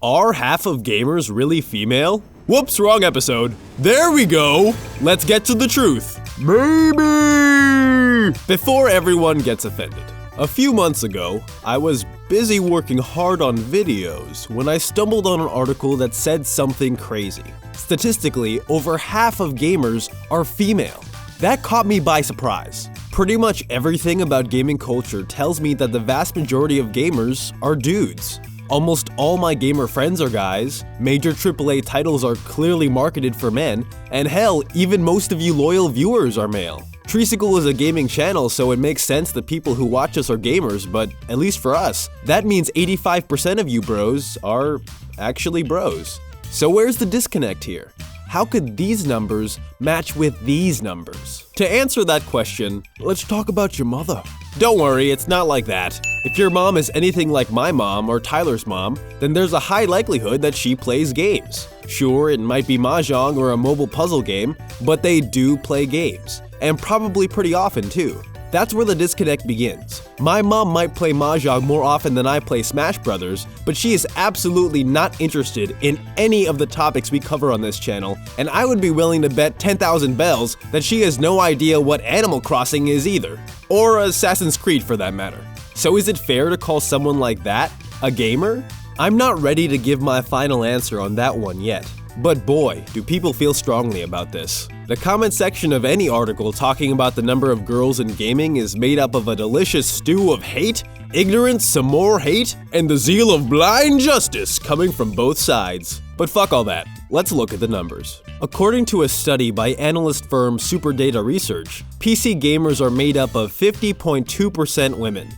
Are half of gamers really female? Whoops, wrong episode. There we go! Let's get to the truth. Maybe! Before everyone gets offended, a few months ago, I was busy working hard on videos when I stumbled on an article that said something crazy. Statistically, over half of gamers are female. That caught me by surprise. Pretty much everything about gaming culture tells me that the vast majority of gamers are dudes. Almost all my gamer friends are guys, major AAA titles are clearly marketed for men, and hell, even most of you loyal viewers are male. Treesicle is a gaming channel, so it makes sense that people who watch us are gamers, but at least for us, that means 85% of you bros are actually bros. So where's the disconnect here? How could these numbers match with these numbers? To answer that question, let's talk about your mother. Don't worry, it's not like that. If your mom is anything like my mom or Tyler's mom, then there's a high likelihood that she plays games. Sure, it might be mahjong or a mobile puzzle game, but they do play games, and probably pretty often too. That's where the disconnect begins. My mom might play mahjong more often than I play Smash Brothers, but she is absolutely not interested in any of the topics we cover on this channel, and I would be willing to bet 10,000 bells that she has no idea what Animal Crossing is either. Or Assassin's Creed for that matter. So is it fair to call someone like that a gamer? I'm not ready to give my final answer on that one yet. But boy, do people feel strongly about this. The comment section of any article talking about the number of girls in gaming is made up of a delicious stew of hate, ignorance, some more hate, and the zeal of blind justice coming from both sides. But fuck all that. Let's look at the numbers. According to a study by analyst firm Superdata Research, PC gamers are made up of 50.2% women.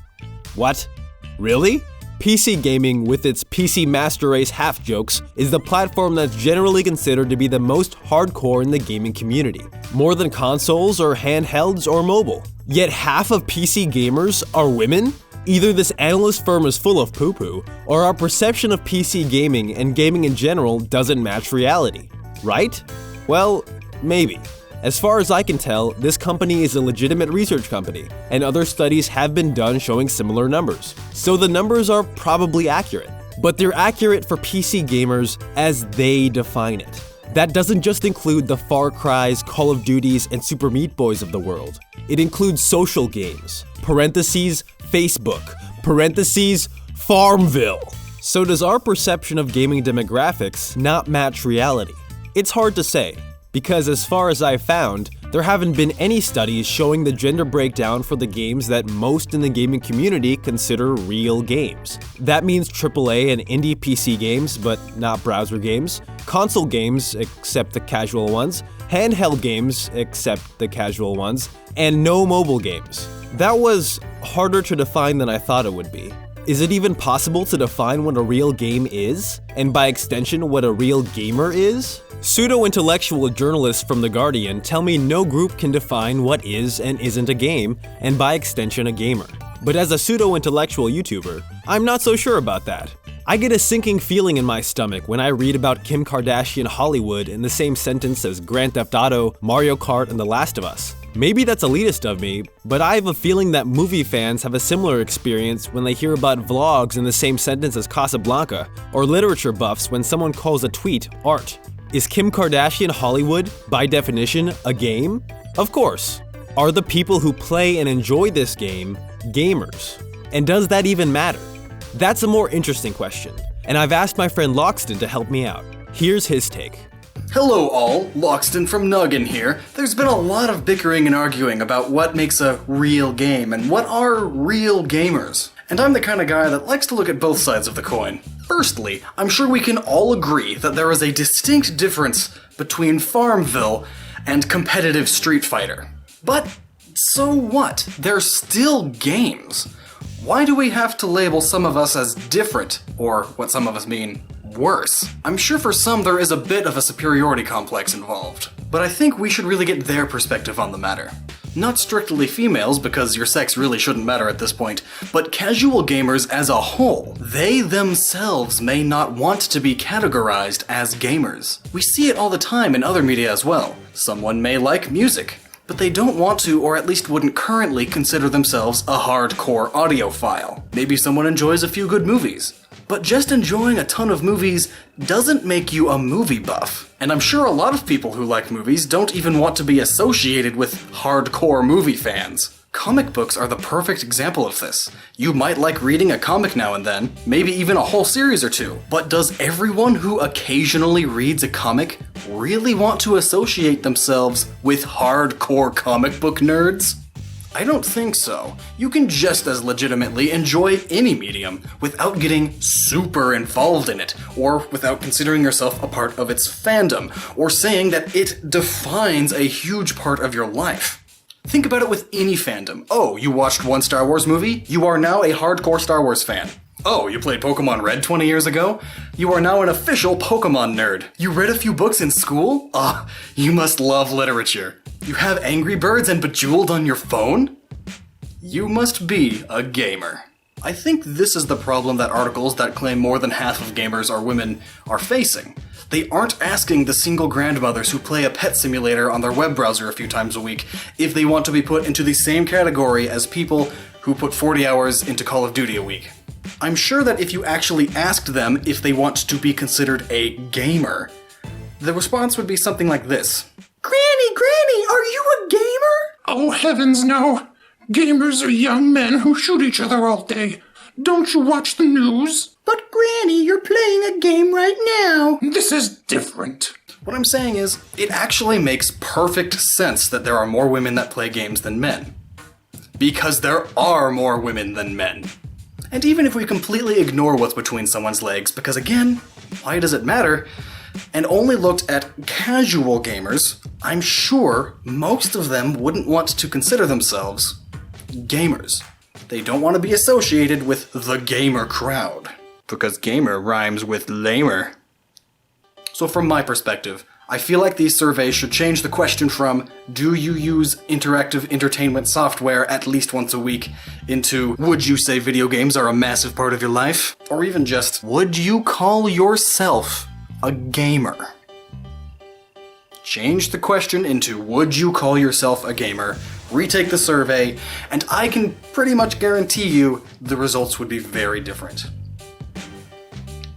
What? Really? PC gaming, with its PC Master Race half jokes, is the platform that's generally considered to be the most hardcore in the gaming community, more than consoles or handhelds or mobile. Yet half of PC gamers are women? Either this analyst firm is full of poo-poo, or our perception of PC gaming and gaming in general doesn't match reality. Right? Well, maybe. As far as I can tell, this company is a legitimate research company, and other studies have been done showing similar numbers. So the numbers are probably accurate. But they're accurate for PC gamers as they define it. That doesn't just include the Far Cry's, Call of Duties, and Super Meat Boys of the world. It includes social games, parentheses, Facebook, parentheses, Farmville. So does our perception of gaming demographics not match reality? It's hard to say, because as far as I've found, there haven't been any studies showing the gender breakdown for the games that most in the gaming community consider real games. That means AAA and indie PC games, but not browser games, console games, except the casual ones, handheld games, except the casual ones, and no mobile games. That was harder to define than I thought it would be. Is it even possible to define what a real game is? And by extension, what a real gamer is? Pseudo-intellectual journalists from The Guardian tell me no group can define what is and isn't a game, and by extension a gamer. But as a pseudo-intellectual YouTuber, I'm not so sure about that. I get a sinking feeling in my stomach when I read about Kim Kardashian Hollywood in the same sentence as Grand Theft Auto, Mario Kart, and The Last of Us. Maybe that's elitist of me, but I have a feeling that movie fans have a similar experience when they hear about vlogs in the same sentence as Casablanca, or literature buffs when someone calls a tweet art. Is Kim Kardashian Hollywood, by definition, a game? Of course. Are the people who play and enjoy this game gamers? And does that even matter? That's a more interesting question, and I've asked my friend Loxton to help me out. Here's his take. Hello all, Loxton from Gnoggin here. There's been a lot of bickering and arguing about what makes a real game and what are real gamers. And I'm the kind of guy that likes to look at both sides of the coin. Firstly, I'm sure we can all agree that there is a distinct difference between Farmville and competitive Street Fighter. But so what? They're still games. Why do we have to label some of us as different, or what some of us mean, worse? I'm sure for some there is a bit of a superiority complex involved, but I think we should really get their perspective on the matter. Not strictly females, because your sex really shouldn't matter at this point, but casual gamers as a whole. They themselves may not want to be categorized as gamers. We see it all the time in other media as well. Someone may like music, but they don't want to, or at least wouldn't currently consider themselves a hardcore audiophile. Maybe someone enjoys a few good movies, But just enjoying a ton of movies doesn't make you a movie buff. And I'm sure a lot of people who like movies don't even want to be associated with hardcore movie fans. Comic books are the perfect example of this. You might like reading a comic now and then, maybe even a whole series or two, but does everyone who occasionally reads a comic really want to associate themselves with hardcore comic book nerds? I don't think so. You can just as legitimately enjoy any medium without getting super involved in it, or without considering yourself a part of its fandom, or saying that it defines a huge part of your life. Think about it with any fandom. Oh, you watched one Star Wars movie? You are now a hardcore Star Wars fan. Oh, you played Pokemon Red 20 years ago? You are now an official Pokemon nerd. You read a few books in school? Ah, you must love literature. You have Angry Birds and Bejeweled on your phone? You must be a gamer. I think this is the problem that articles that claim more than half of gamers are women are facing. They aren't asking the single grandmothers who play a pet simulator on their web browser a few times a week if they want to be put into the same category as people who put 40 hours into Call of Duty a week. I'm sure that if you actually asked them if they want to be considered a gamer, the response would be something like this. Granny, are you a gamer? Oh, heavens no. Gamers are young men who shoot each other all day. Don't you watch the news? But Granny, you're playing a game right now. This is different. What I'm saying is, it actually makes perfect sense that there are more women that play games than men. Because there are more women than men. And even if we completely ignore what's between someone's legs, because again, why does it matter? And only looked at casual gamers, I'm sure most of them wouldn't want to consider themselves gamers. They don't want to be associated with the gamer crowd, because gamer rhymes with lamer. So from my perspective, I feel like these surveys should change the question from, do you use interactive entertainment software at least once a week, into, would you say video games are a massive part of your life? Or even just, would you call yourself a gamer? Change the question into, would you call yourself a gamer? Retake the survey, and I can pretty much guarantee you the results would be very different.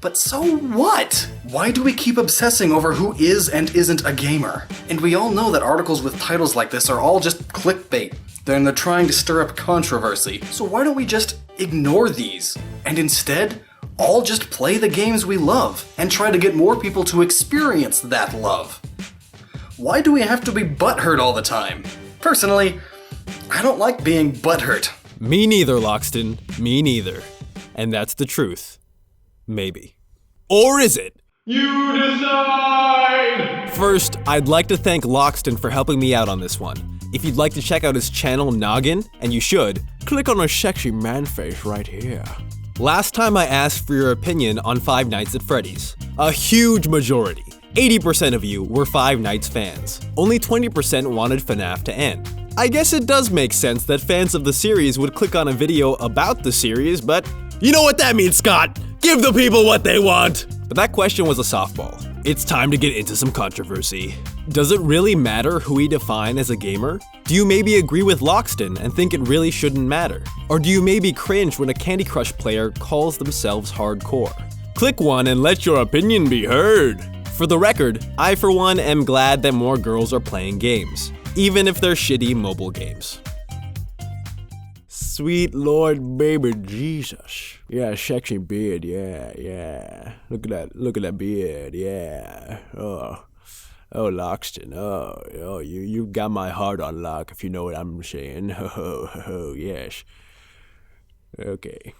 But so what? Why do we keep obsessing over who is and isn't a gamer? And we all know that articles with titles like this are all just clickbait. They're trying to stir up controversy. So why don't we just ignore these, and instead, all just play the games we love, and try to get more people to experience that love? Why do we have to be butthurt all the time? Personally, I don't like being butthurt. Me neither, Loxton. Me neither. And that's the truth. Maybe. Or is it? You decide! First, I'd like to thank Loxton for helping me out on this one. If you'd like to check out his channel, Gnoggin, and you should, click on our sexy man face right here. Last time I asked for your opinion on Five Nights at Freddy's. A huge majority, 80% of you, were Five Nights fans. Only 20% wanted FNAF to end. I guess it does make sense that fans of the series would click on a video about the series, but you know what that means, Scott! Give the people what they want! But that question was a softball. It's time to get into some controversy. Does it really matter who we define as a gamer? Do you maybe agree with Loxton and think it really shouldn't matter? Or do you maybe cringe when a Candy Crush player calls themselves hardcore? Click one and let your opinion be heard! For the record, I for one am glad that more girls are playing games, even if they're shitty mobile games. Sweet Lord baby Jesus. Yeah, sexy beard, yeah. Look at that beard, yeah. Oh, Loxton, oh, you got my heart on lock, if you know what I'm saying. Oh, yes. Okay.